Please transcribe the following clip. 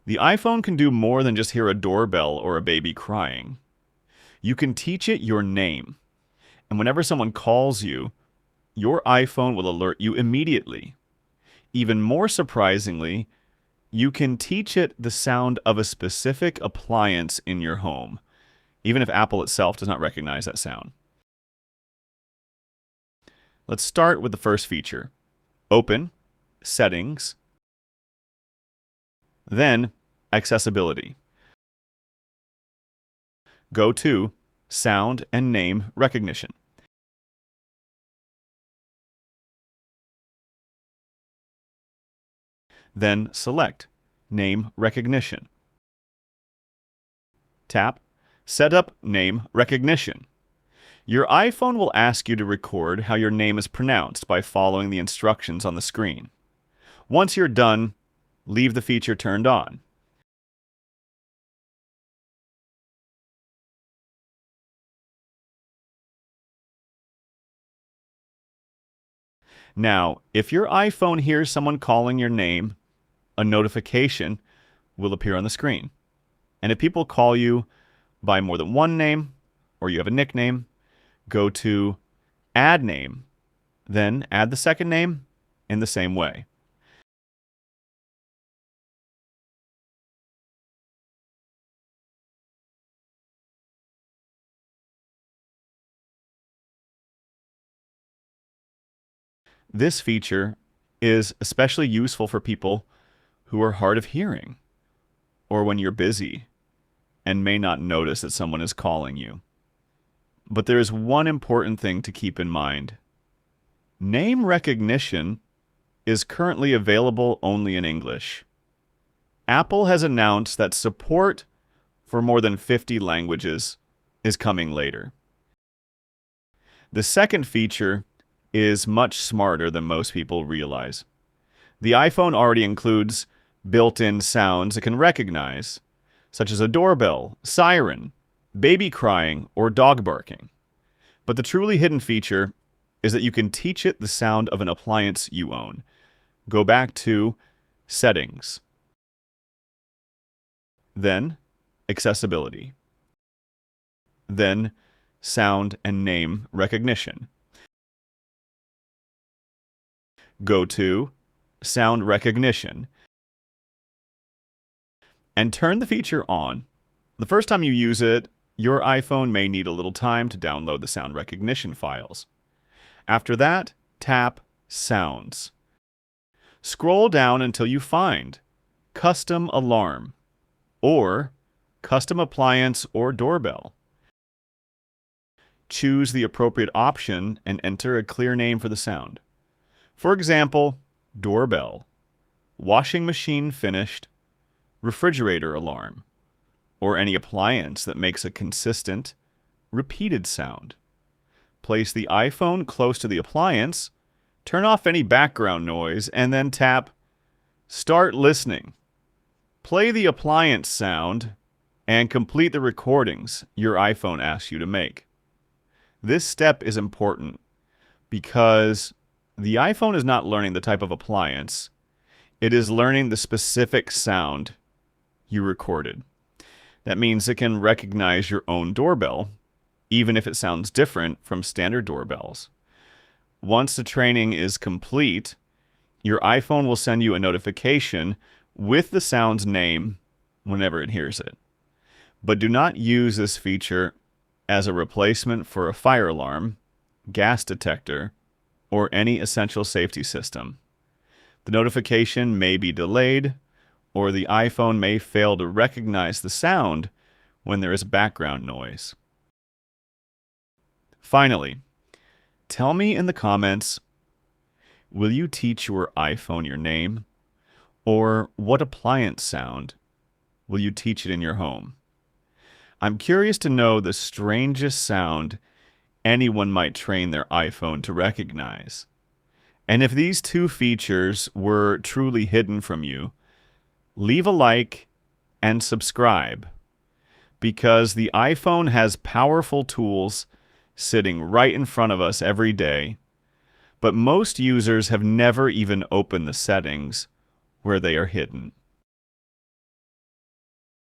The iPhone can do more than just hear a doorbell or a baby crying. You can teach it your name, and whenever someone calls you, your iPhone will alert you immediately. Even more surprisingly, you can teach it the sound of a specific appliance in your home, even if Apple itself does not recognize that sound. Let's start with the first feature. Open, Settings, then Accessibility. Go to Sound and Name Recognition. Then select Name Recognition. Tap Set up Name Recognition. Your iPhone will ask you to record how your name is pronounced by following the instructions on the screen. Once you're done, leave the feature turned on. Now, if your iPhone hears someone calling your name, a notification will appear on the screen. And if people call you by more than one name, or you have a nickname, go to Add Name, then add the second name in the same way. This feature is especially useful for people who are hard of hearing, or when you're busy and may not notice that someone is calling you. But there is one important thing to keep in mind. Name recognition is currently available only in English. Apple has announced that support for more than 50 languages is coming later. The second feature is much smarter than most people realize. The iPhone already includes built-in sounds it can recognize, such as a doorbell, siren, baby crying, or dog barking. But the truly hidden feature is that you can teach it the sound of an appliance you own. Go back to Settings. Then Accessibility. Then Sound and Name Recognition. Go to Sound Recognition and turn the feature on. The first time you use it, your iPhone may need a little time to download the sound recognition files. After that, tap Sounds. Scroll down until you find Custom Alarm or Custom Appliance or Doorbell. Choose the appropriate option and enter a clear name for the sound. For example, doorbell, washing machine finished, refrigerator alarm, or any appliance that makes a consistent, repeated sound. Place the iPhone close to the appliance, turn off any background noise, and then tap Start Listening. Play the appliance sound and complete the recordings your iPhone asks you to make. This step is important because the iPhone is not learning the type of appliance. It is learning the specific sound you recorded. That means it can recognize your own doorbell, even if it sounds different from standard doorbells. Once the training is complete, your iPhone will send you a notification with the sound's name whenever it hears it. But do not use this feature as a replacement for a fire alarm, gas detector, or any essential safety system. The notification may be delayed, or the iPhone may fail to recognize the sound when there is background noise. Finally, tell me in the comments, will you teach your iPhone your name? Or what appliance sound will you teach it in your home? I'm curious to know the strangest sound anyone might train their iPhone to recognize. And if these two features were truly hidden from you, leave a like and subscribe, because the iPhone has powerful tools sitting right in front of us every day, but most users have never even opened the settings where they are hidden.